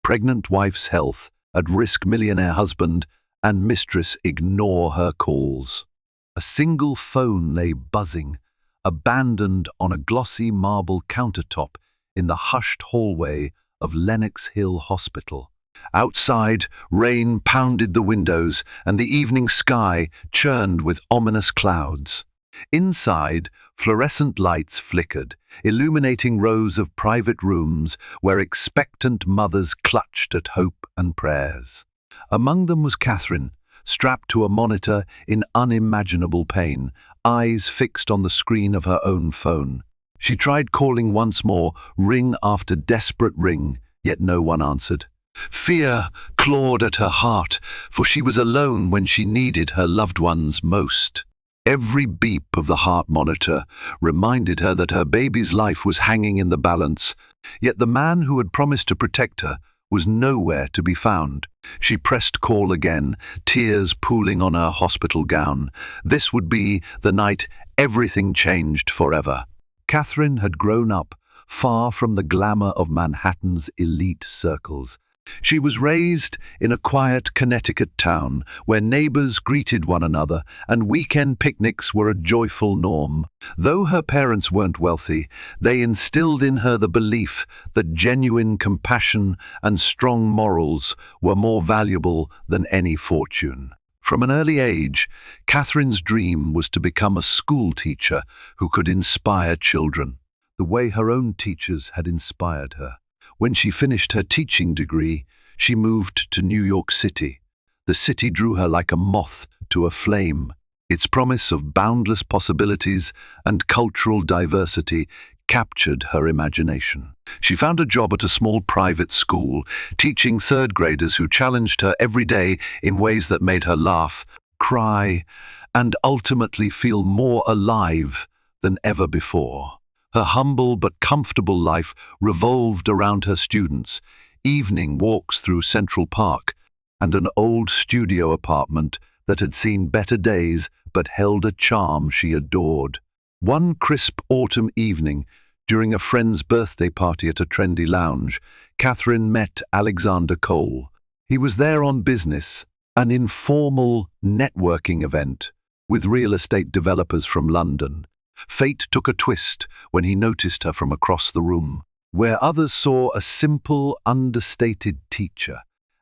pregnant wife's health at risk, millionaire husband and mistress ignore her calls. A single phone lay buzzing, abandoned on a glossy marble countertop in the hushed hallway of Lenox Hill Hospital. Outside, rain pounded the windows and the evening sky churned with ominous clouds. Inside, fluorescent lights flickered, illuminating rows of private rooms where expectant mothers clutched at hope and prayers. Among them was Catherine, strapped to a monitor in unimaginable pain, eyes fixed on the screen of her own phone. She tried calling once more, ring after desperate ring, yet no one answered. Fear clawed at her heart, for she was alone when she needed her loved ones most. Every beep of the heart monitor reminded her that her baby's life was hanging in the balance, yet the man who had promised to protect her was nowhere to be found. She pressed call again, tears pooling on her hospital gown. This would be the night everything changed forever. Catherine had grown up far from the glamour of Manhattan's elite circles. She was raised in a quiet Connecticut town where neighbors greeted one another and weekend picnics were a joyful norm. Though her parents weren't wealthy, they instilled in her the belief that genuine compassion and strong morals were more valuable than any fortune. From an early age, Catherine's dream was to become a school teacher who could inspire children, the way her own teachers had inspired her. When she finished her teaching degree, she moved to New York City. The city drew her like a moth to a flame. Its promise of boundless possibilities and cultural diversity captured her imagination. She found a job at a small private school, teaching third graders who challenged her every day in ways that made her laugh, cry, and ultimately feel more alive than ever before. Her humble but comfortable life revolved around her students, evening walks through Central Park, and an old studio apartment that had seen better days but held a charm she adored. One crisp autumn evening, during a friend's birthday party at a trendy lounge, Catherine met Alexander Cole. He was there on business, an informal networking event with real estate developers from London. Fate took a twist when he noticed her from across the room. Where others saw a simple, understated teacher,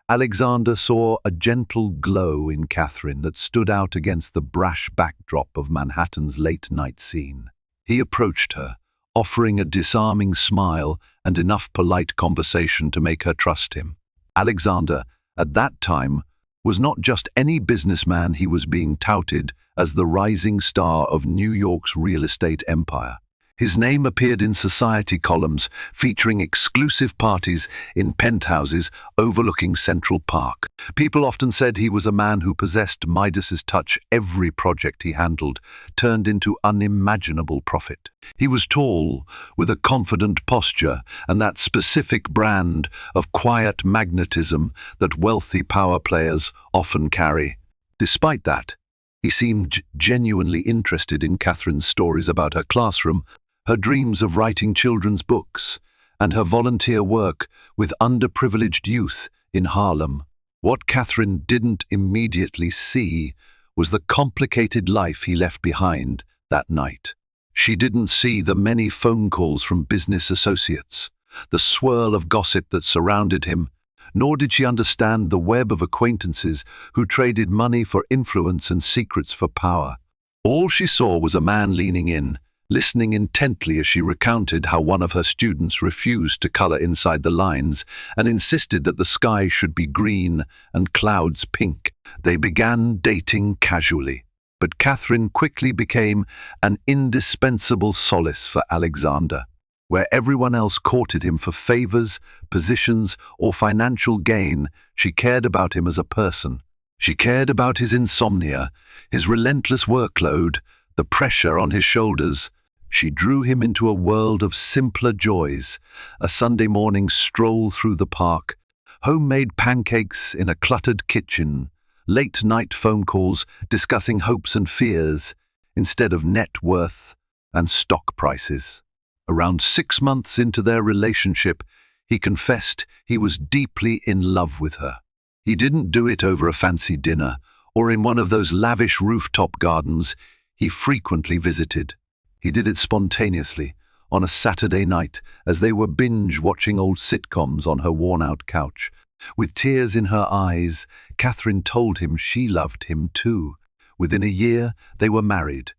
Alexander saw a gentle glow in Catherine that stood out against the brash backdrop of Manhattan's late-night scene. He approached her, offering a disarming smile and enough polite conversation to make her trust him. Alexander, at that time, was not just any businessman. He was being touted as the rising star of New York's real estate empire. His name appeared in society columns featuring exclusive parties in penthouses overlooking Central Park. People often said he was a man who possessed Midas's touch. Every project he handled turned into unimaginable profit. He was tall, with a confident posture and that specific brand of quiet magnetism that wealthy power players often carry. Despite that, he seemed genuinely interested in Catherine's stories about her classroom, her dreams of writing children's books, and her volunteer work with underprivileged youth in Harlem. What Catherine didn't immediately see was the complicated life he left behind that night. She didn't see the many phone calls from business associates, the swirl of gossip that surrounded him, nor did she understand the web of acquaintances who traded money for influence and secrets for power. All she saw was a man leaning in, listening intently as she recounted how one of her students refused to color inside the lines and insisted that the sky should be green and clouds pink. They began dating casually, but Catherine quickly became an indispensable solace for Alexander. Where everyone else courted him for favors, positions, or financial gain, she cared about him as a person. She cared about his insomnia, his relentless workload, the pressure on his shoulders. She drew him into a world of simpler joys, a Sunday morning stroll through the park, homemade pancakes in a cluttered kitchen, late-night phone calls discussing hopes and fears instead of net worth and stock prices. Around 6 months into their relationship, He confessed he was deeply in love with her. He didn't do it over a fancy dinner or in one of those lavish rooftop gardens he frequently visited. He did it spontaneously, on a Saturday night, as they were binge-watching old sitcoms on her worn-out couch. With tears in her eyes, Catherine told him she loved him too. Within a year, they were married.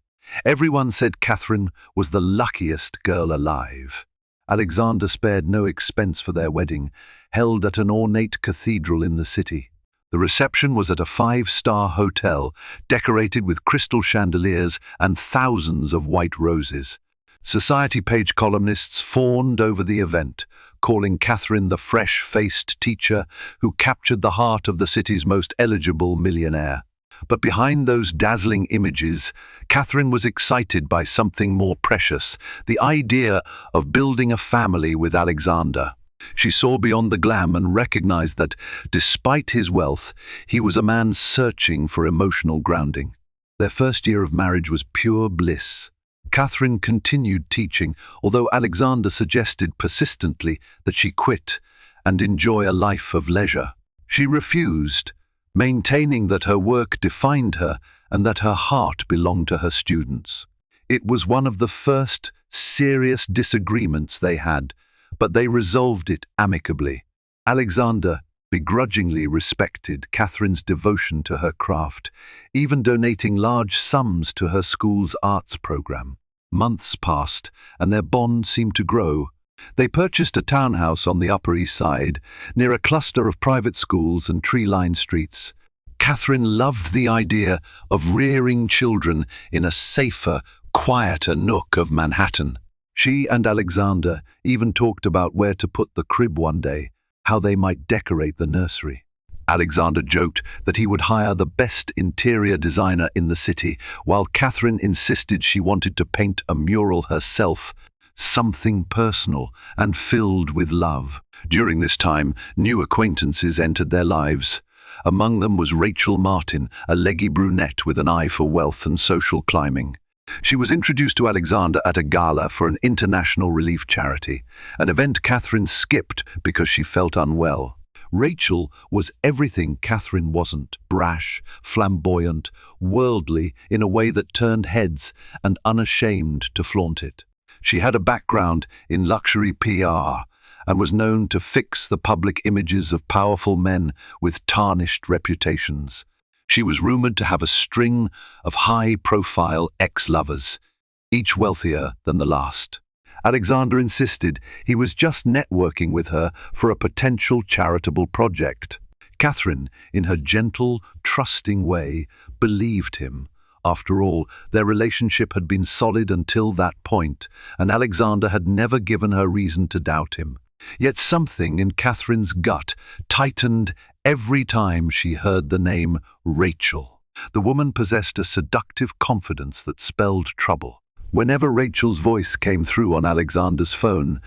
Everyone said Catherine was the luckiest girl alive. Alexander spared no expense for their wedding, held at an ornate cathedral in the city. The reception was at a 5-star hotel, decorated with crystal chandeliers and thousands of white roses. Society page columnists fawned over the event, calling Catherine the fresh-faced teacher who captured the heart of the city's most eligible millionaire. But behind those dazzling images, Catherine was excited by something more precious, the idea of building a family with Alexander. She saw beyond the glam and recognized that, despite his wealth, he was a man searching for emotional grounding. Their first year of marriage was pure bliss. Catherine continued teaching, although Alexander suggested persistently that she quit and enjoy a life of leisure. She refused, maintaining that her work defined her and that her heart belonged to her students. It was one of the first serious disagreements they had, but they resolved it amicably. Alexander begrudgingly respected Catherine's devotion to her craft, even donating large sums to her school's arts program. Months passed, and their bond seemed to grow. They purchased a townhouse on the Upper East Side, near a cluster of private schools and tree-lined streets. Catherine loved the idea of rearing children in a safer, quieter nook of Manhattan. She and Alexander even talked about where to put the crib one day, how they might decorate the nursery. Alexander joked that he would hire the best interior designer in the city, while Catherine insisted she wanted to paint a mural herself, something personal and filled with love. During this time, new acquaintances entered their lives. Among them was Rachel Martin, a leggy brunette with an eye for wealth and social climbing. She was introduced to Alexander at a gala for an international relief charity, an event Catherine skipped because she felt unwell. Rachel was everything Catherine wasn't: brash, flamboyant, worldly in a way that turned heads, and unashamed to flaunt it. She had a background in luxury PR and was known to fix the public images of powerful men with tarnished reputations. She was rumored to have a string of high-profile ex-lovers, each wealthier than the last. Alexander insisted he was just networking with her for a potential charitable project. Catherine, in her gentle, trusting way, believed him. After all, their relationship had been solid until that point, and Alexander had never given her reason to doubt him. Yet something in Catherine's gut tightened every time she heard the name Rachel. The woman possessed a seductive confidence that spelled trouble. Whenever Rachel's voice came through on Alexander's phone,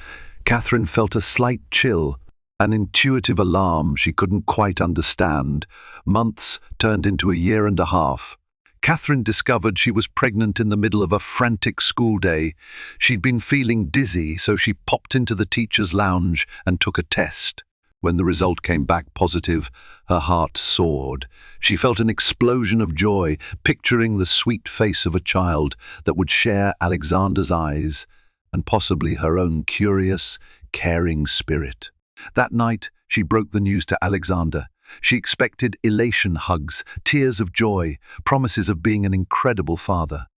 Catherine felt a slight chill, an intuitive alarm she couldn't quite understand. Months turned into a year and a half. Catherine discovered she was pregnant in the middle of a frantic school day. She'd been feeling dizzy, so she popped into the teacher's lounge and took a test. When the result came back positive, her heart soared. She felt an explosion of joy, picturing the sweet face of a child that would share Alexander's eyes and possibly her own curious, caring spirit. That night, she broke the news to Alexander. She expected elation hugs, tears of joy, promises of being an incredible father.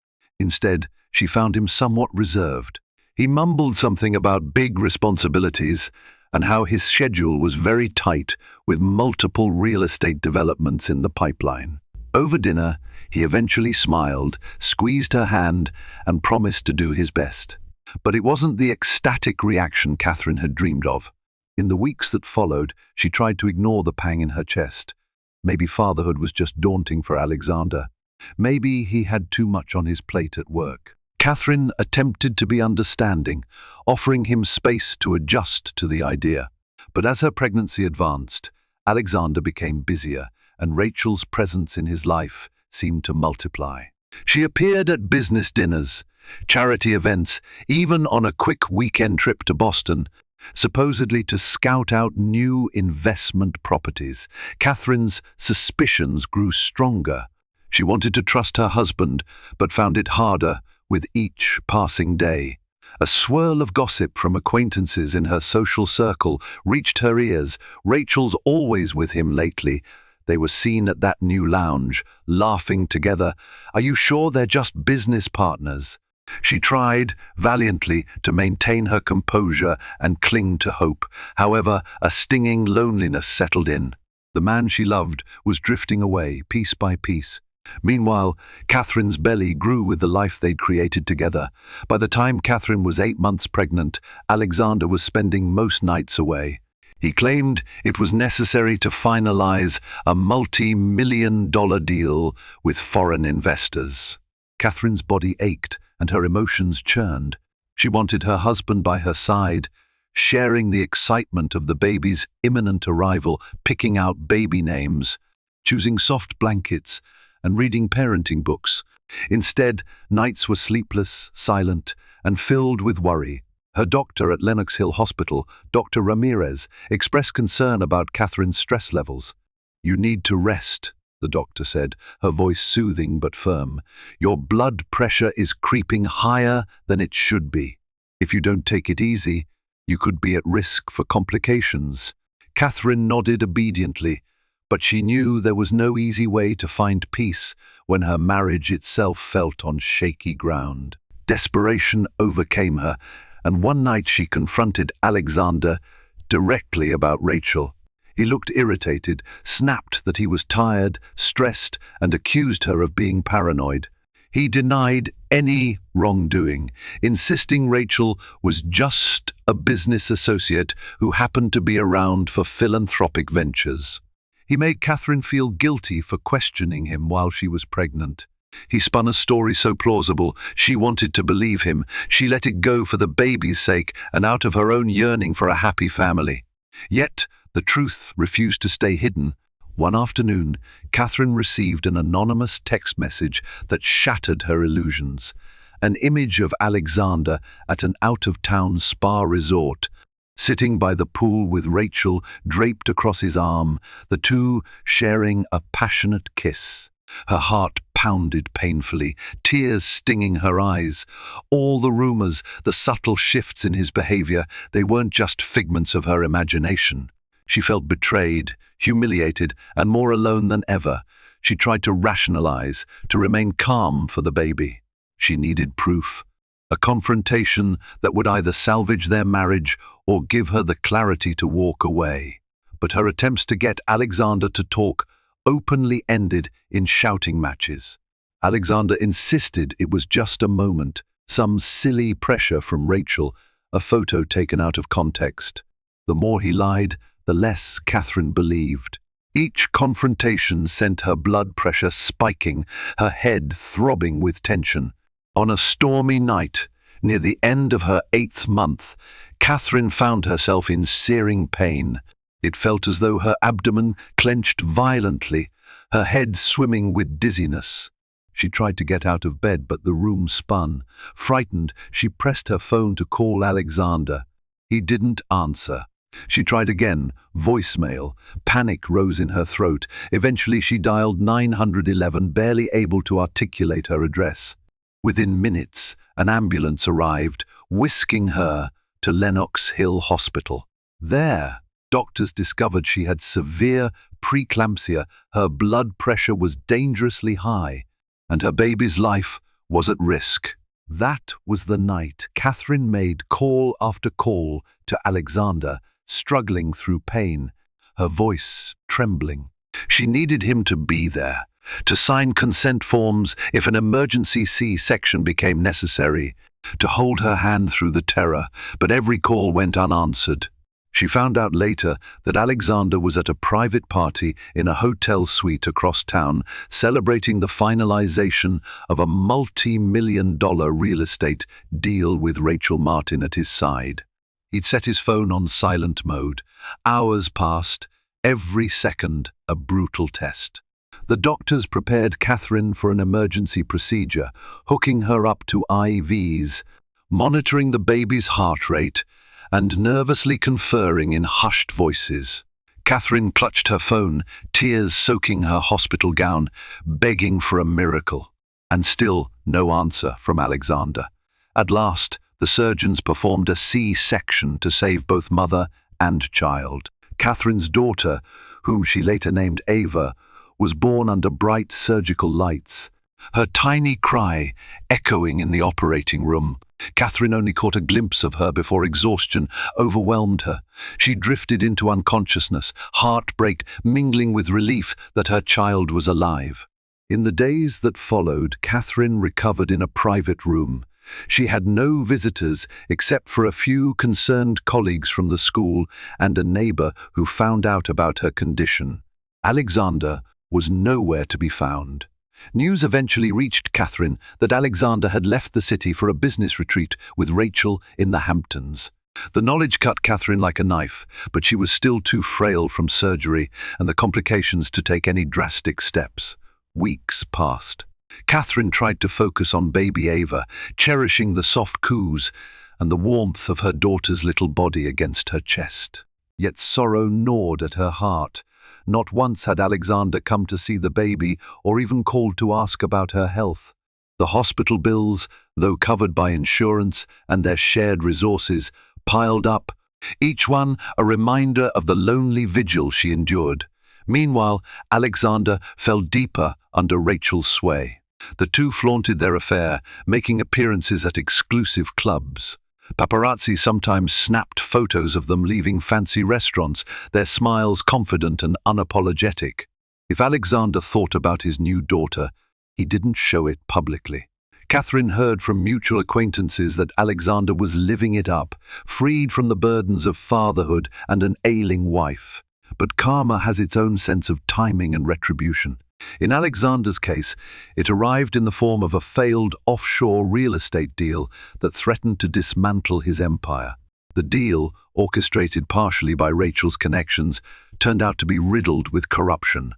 Instead, she found him somewhat reserved. He mumbled something about big responsibilities and how his schedule was very tight with multiple real estate developments in the pipeline. Over dinner, he eventually smiled, squeezed her hand, and promised to do his best. But it wasn't the ecstatic reaction Catherine had dreamed of. In the weeks that followed, she tried to ignore the pang in her chest. Maybe fatherhood was just daunting for Alexander. Maybe he had too much on his plate at work. Catherine attempted to be understanding, offering him space to adjust to the idea. But as her pregnancy advanced, Alexander became busier, and Rachel's presence in his life seemed to multiply. She appeared at business dinners, charity events, even on a quick weekend trip to Boston. supposedly to scout out new investment properties. Catherine's suspicions grew stronger. She wanted to trust her husband, but found it harder with each passing day. A swirl of gossip from acquaintances in her social circle reached her ears. Rachel's always with him lately. They were seen at that new lounge, laughing together. Are you sure they're just business partners? She tried valiantly to maintain her composure and cling to hope. However, a stinging loneliness settled in. The man she loved was drifting away, piece by piece. Meanwhile, Catherine's belly grew with the life they'd created together. By the time Catherine was 8 months pregnant, Alexander was spending most nights away. He claimed it was necessary to finalize a multi-million-dollar deal with foreign investors. Catherine's body ached and her emotions churned. She wanted her husband by her side, sharing the excitement of the baby's imminent arrival, picking out baby names, choosing soft blankets, and reading parenting books. Instead, nights were sleepless, silent, and filled with worry. Her doctor at Lenox Hill Hospital, Dr. Ramirez, expressed concern about Catherine's stress levels. "You need to rest," the doctor said, her voice soothing but firm. "Your blood pressure is creeping higher than it should be. If you don't take it easy, you could be at risk for complications." Catherine nodded obediently, but she knew there was no easy way to find peace when her marriage itself felt on shaky ground. Desperation overcame her, and one night she confronted Alexander directly about Rachel. He looked irritated, snapped that he was tired, stressed, and accused her of being paranoid. He denied any wrongdoing, insisting Rachel was just a business associate who happened to be around for philanthropic ventures. He made Catherine feel guilty for questioning him while she was pregnant. He spun a story so plausible, she wanted to believe him. She let it go for the baby's sake and out of her own yearning for a happy family. Yet, the truth refused to stay hidden. One afternoon, Catherine received an anonymous text message that shattered her illusions. An image of Alexander at an out-of-town spa resort, sitting by the pool with Rachel draped across his arm, the two sharing a passionate kiss. Her heart pounded painfully, tears stinging her eyes. All the rumors, the subtle shifts in his behavior, they weren't just figments of her imagination. She felt betrayed, humiliated, and more alone than ever. She tried to rationalize, to remain calm for the baby. She needed proof, a confrontation that would either salvage their marriage or give her the clarity to walk away. But her attempts to get Alexander to talk openly ended in shouting matches. Alexander insisted it was just a moment, some silly pressure from Rachel, a photo taken out of context. The more he lied, the less Catherine believed. Each confrontation sent her blood pressure spiking, her head throbbing with tension. On a stormy night, near the end of her 8th month, Catherine found herself in searing pain. It felt as though her abdomen clenched violently, her head swimming with dizziness. She tried to get out of bed, but the room spun. Frightened, she pressed her phone to call Alexander. He didn't answer. She tried again, voicemail. Panic rose in her throat. Eventually she dialed 911, barely able to articulate her address. Within minutes, an ambulance arrived, whisking her to Lenox Hill Hospital. There, doctors discovered she had severe preeclampsia, her blood pressure was dangerously high, and her baby's life was at risk. That was the night Catherine made call after call to Alexander, struggling through pain, her voice trembling. She needed him to be there, to sign consent forms if an emergency C-section became necessary, to hold her hand through the terror, but every call went unanswered. She found out later that Alexander was at a private party in a hotel suite across town, celebrating the finalization of a multi-million-dollar real estate deal with Rachel Martin at his side. He'd set his phone on silent mode. Hours passed, every second a brutal test. The doctors prepared Catherine for an emergency procedure, hooking her up to IVs, monitoring the baby's heart rate, and nervously conferring in hushed voices. Catherine clutched her phone, tears soaking her hospital gown, begging for a miracle. And still no answer from Alexander. At last, the surgeons performed a C-section to save both mother and child. Catherine's daughter, whom she later named Ava, was born under bright surgical lights, her tiny cry echoing in the operating room. Catherine only caught a glimpse of her before exhaustion overwhelmed her. She drifted into unconsciousness, heartbreak mingling with relief that her child was alive. In the days that followed, Catherine recovered in a private room. She had no visitors except for a few concerned colleagues from the school and a neighbor who found out about her condition. Alexander was nowhere to be found. News eventually reached Catherine that Alexander had left the city for a business retreat with Rachel in the Hamptons. The knowledge cut Catherine like a knife, but she was still too frail from surgery and the complications to take any drastic steps. Weeks passed. Catherine tried to focus on baby Ava, cherishing the soft coos and the warmth of her daughter's little body against her chest. Yet sorrow gnawed at her heart. Not once had Alexander come to see the baby or even called to ask about her health. The hospital bills, though covered by insurance and their shared resources, piled up, each one a reminder of the lonely vigil she endured. Meanwhile, Alexander fell deeper under Rachel's sway. The two flaunted their affair, making appearances at exclusive clubs. Paparazzi sometimes snapped photos of them leaving fancy restaurants, their smiles confident and unapologetic. If Alexander thought about his new daughter, he didn't show it publicly. Catherine heard from mutual acquaintances that Alexander was living it up, freed from the burdens of fatherhood and an ailing wife. But karma has its own sense of timing and retribution. In Alexander's case, it arrived in the form of a failed offshore real estate deal that threatened to dismantle his empire. The deal, orchestrated partially by Rachel's connections, turned out to be riddled with corruption.